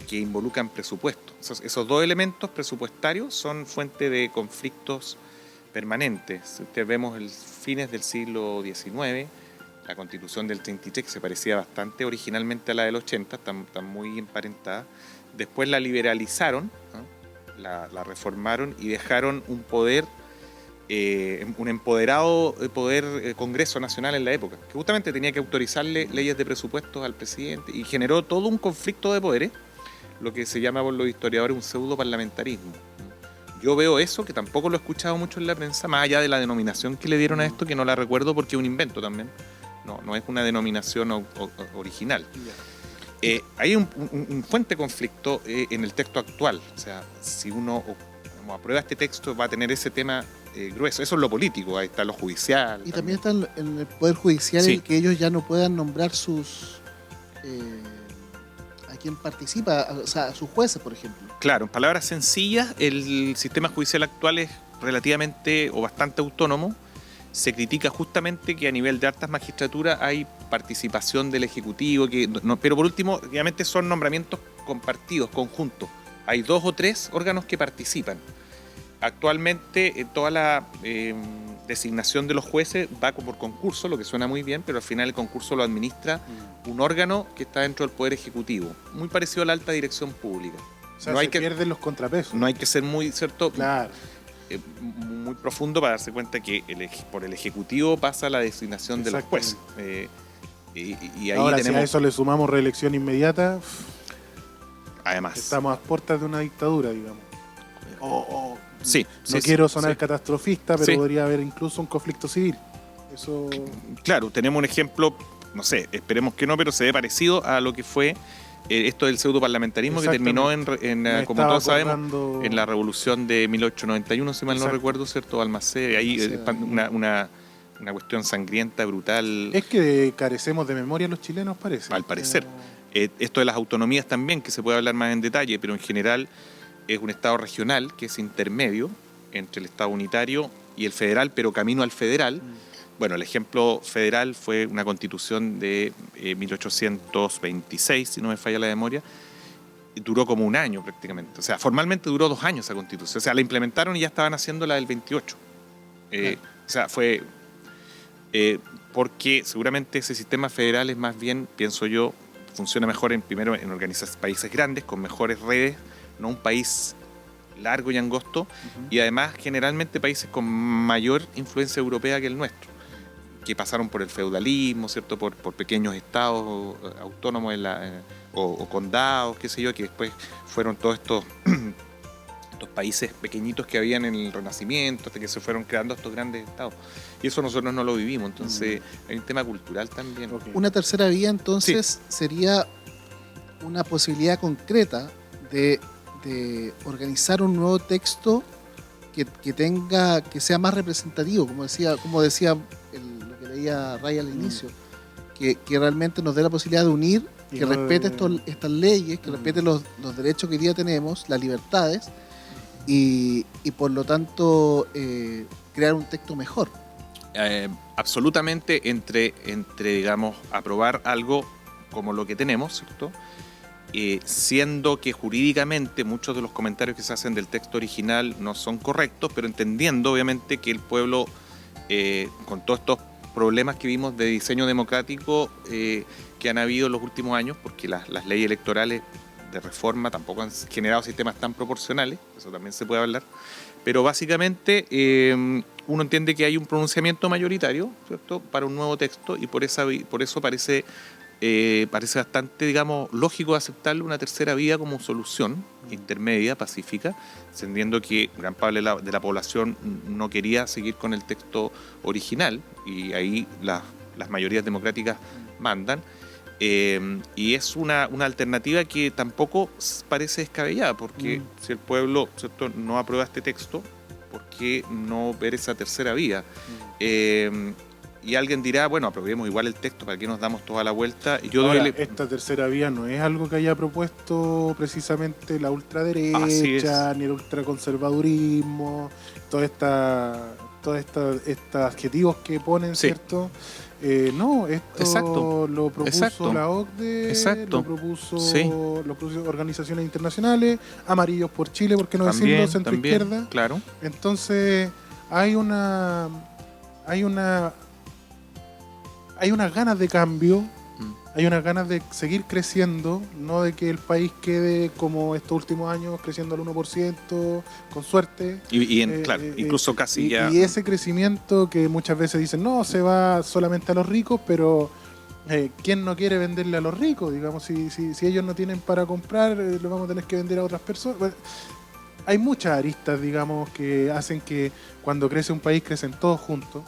que involucran presupuesto. Esos 2 elementos presupuestarios son fuente de conflictos permanentes. Si ustedes vemos el fines del siglo XIX, la Constitución del 33, que se parecía bastante originalmente a la del 80, está muy emparentada. Después la liberalizaron, ¿no? la reformaron y dejaron un poder, un empoderado poder Congreso Nacional en la época, que justamente tenía que autorizarle leyes de presupuestos al presidente, y generó todo un conflicto de poderes, lo que se llama por los historiadores un pseudo parlamentarismo. Yo veo eso, que tampoco lo he escuchado mucho en la prensa, más allá de la denominación que le dieron a esto, que no la recuerdo porque es un invento también. No es una denominación original. Hay un fuerte conflicto en el texto actual. O sea, si uno aprueba este texto, va a tener ese tema grueso. Eso es lo político, ahí está lo judicial. Y también está en el Poder Judicial, Sí. el que ellos ya no puedan nombrar sus... a quien participa, o sea, a sus jueces, por ejemplo. Claro, en palabras sencillas, el sistema judicial actual es relativamente o bastante autónomo. Se critica justamente que a nivel de altas magistraturas hay participación del Ejecutivo, pero por último, obviamente son nombramientos compartidos, conjuntos. Hay 2 o 3 órganos que participan. Actualmente toda la designación de los jueces va por concurso, lo que suena muy bien, pero al final el concurso lo administra un órgano que está dentro del Poder Ejecutivo, muy parecido a la alta dirección pública. O sea, no hay se que pierden los contrapesos. No hay que ser muy, ¿cierto? Claro. Muy profundo para darse cuenta que por el Ejecutivo pasa la designación de los jueces. Y ahí Ahora, tenemos, si a eso le sumamos reelección inmediata, además, estamos a puertas de una dictadura, digamos. sí, No quiero sonar sí. catastrofista, pero Sí. podría haber incluso un conflicto civil. Eso... Claro, tenemos un ejemplo, no sé, esperemos que no, pero se ve parecido a lo que fue esto del pseudoparlamentarismo, que terminó Me como estaba todos sabemos, acordando- en la revolución de 1891, si mal no Exacto. recuerdo, ¿cierto? Balmaceda, ahí Sí. una cuestión sangrienta, brutal, Es que carecemos de memoria los chilenos, parece. al parecer. Esto de las autonomías también, que se puede hablar más en detalle, pero en general es un Estado regional que es intermedio entre el Estado unitario y el federal, pero camino al federal. Bueno, el ejemplo federal fue una constitución de 1826, si no me falla la memoria. Duró como un año prácticamente. O sea, formalmente duró 2 años esa constitución. O sea, la implementaron y ya estaban haciendo la del 28. O sea, fue... porque seguramente ese sistema federal es más bien, pienso yo, funciona mejor primero en países grandes, con mejores redes, no un país largo y angosto, y además generalmente países con mayor influencia europea que el nuestro, que pasaron por el feudalismo, ¿cierto? Por pequeños estados autónomos o condados, qué sé yo, que después fueron todos estos países pequeñitos que habían en el Renacimiento, hasta que se fueron creando estos grandes estados. Y eso nosotros no lo vivimos, entonces hay un tema cultural también. Ok. Una tercera vía, entonces, sería una posibilidad concreta de de organizar un nuevo texto que sea más representativo, como decía lo que leía Ray al inicio, que realmente nos dé la posibilidad de unir, que respete estas leyes, que respete los derechos que hoy día tenemos, las libertades, y por lo tanto crear un texto mejor. Absolutamente entre, digamos, aprobar algo como lo que tenemos, ¿cierto? Siendo que jurídicamente muchos de los comentarios que se hacen del texto original no son correctos, pero entendiendo obviamente que el pueblo, con todos estos problemas que vimos de diseño democrático que han habido en los últimos años, porque las leyes electorales de reforma tampoco han generado sistemas tan proporcionales, eso también se puede hablar, pero básicamente uno entiende que hay un pronunciamiento mayoritario, ¿cierto?, para un nuevo texto, y por eso parece bastante, digamos, lógico aceptarle una tercera vía como solución intermedia, pacífica, entendiendo que gran parte de la población no quería seguir con el texto original, y ahí las mayorías democráticas mandan. Y es una alternativa que tampoco parece descabellada, porque si el pueblo, ¿cierto?, no aprueba este texto, ¿por qué no ver esa tercera vía? Y alguien dirá, bueno, aprobemos igual el texto, ¿para qué nos damos toda la vuelta? Y ahora, esta tercera vía no es algo que haya propuesto precisamente la ultraderecha, ni el ultraconservadurismo, todos estos adjetivos que ponen, sí, ¿cierto? No, esto lo propuso la OCDE, lo propuso organizaciones internacionales, Amarillos por Chile, ¿por qué no decirlo? Centro izquierda. Claro. Entonces, hay unas ganas de cambio, hay unas ganas de seguir creciendo, no de que el país quede como estos últimos años creciendo al 1%, con suerte. Claro, incluso casi ya... Y ese crecimiento que muchas veces dicen, no, se va solamente a los ricos, pero ¿quién no quiere venderle a los ricos? Digamos, si ellos no tienen para comprar, lo vamos a tener que vender a otras personas. Bueno, hay muchas aristas, digamos, que hacen que cuando crece un país, crecen todos juntos.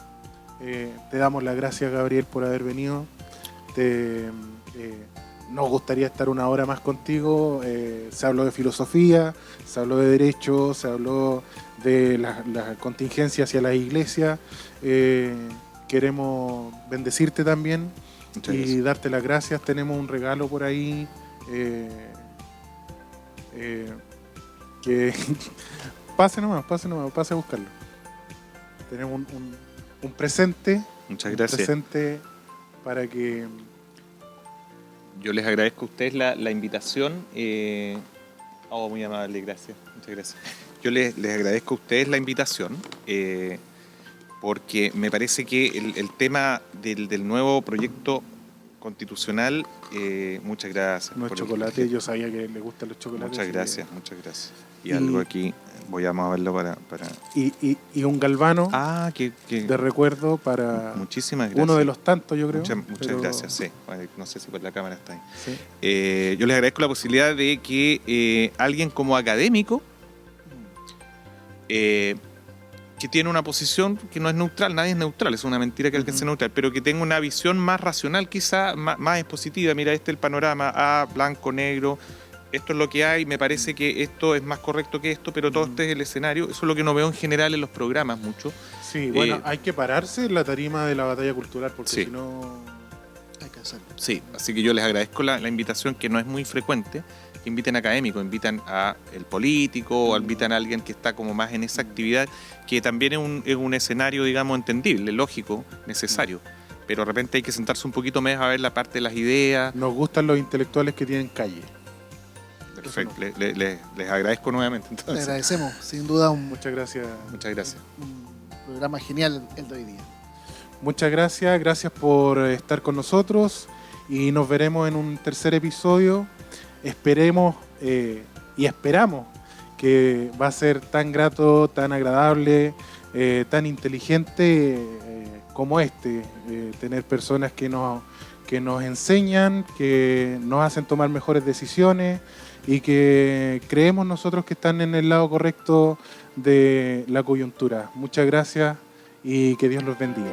Te damos las gracias, Gabriel, por haber venido. Nos gustaría estar una hora más contigo. Se habló de filosofía, se habló de derecho, se habló de la contingencia hacia la iglesia. Queremos bendecirte también. Muchas gracias. Darte las gracias. Tenemos un regalo por ahí que pase nomás, pase a buscarlo. Tenemos un presente. Muchas gracias. Un presente para que... Yo les agradezco a ustedes la invitación. Muy amable, gracias. Muchas gracias. Yo les agradezco a ustedes la invitación porque me parece que el tema del nuevo proyecto constitucional, muchas gracias. No es chocolate, yo sabía que le gustan los chocolates. Muchas gracias. Y algo aquí, voy a moverlo para... Y un galvano que de recuerdo para... Muchísimas gracias. Uno de los tantos, yo creo. Muchas gracias, sí. No sé si por la cámara está ahí. Sí. Yo les agradezco la posibilidad de que alguien como académico, que tiene una posición que no es neutral, nadie es neutral, es una mentira que alguien sea neutral, pero que tenga una visión más racional, quizá más expositiva. Mira, este es el panorama, blanco, negro, esto es lo que hay, me parece que esto es más correcto que esto, pero todo este es el escenario. Eso es lo que no veo en general en los programas mucho. Sí, bueno, hay que pararse en la tarima de la batalla cultural, porque si no... hay que hacerlo. Sí, así que yo les agradezco la invitación, que no es muy frecuente, que inviten académicos, invitan a el político, o invitan a alguien que está como más en esa actividad, que también es un escenario, digamos, entendible, lógico, necesario. Pero de repente hay que sentarse un poquito más a ver la parte de las ideas. Nos gustan los intelectuales que tienen calle. Perfecto, les agradezco nuevamente. Entonces. Les agradecemos, sin duda. Muchas gracias. Muchas gracias. Un programa genial el de hoy día. Muchas gracias por estar con nosotros y nos veremos en un tercer episodio. Esperemos y esperamos que va a ser tan grato, tan agradable, tan inteligente como tener personas que nos enseñan, que nos hacen tomar mejores decisiones y que creemos nosotros que están en el lado correcto de la coyuntura. Muchas gracias y que Dios los bendiga.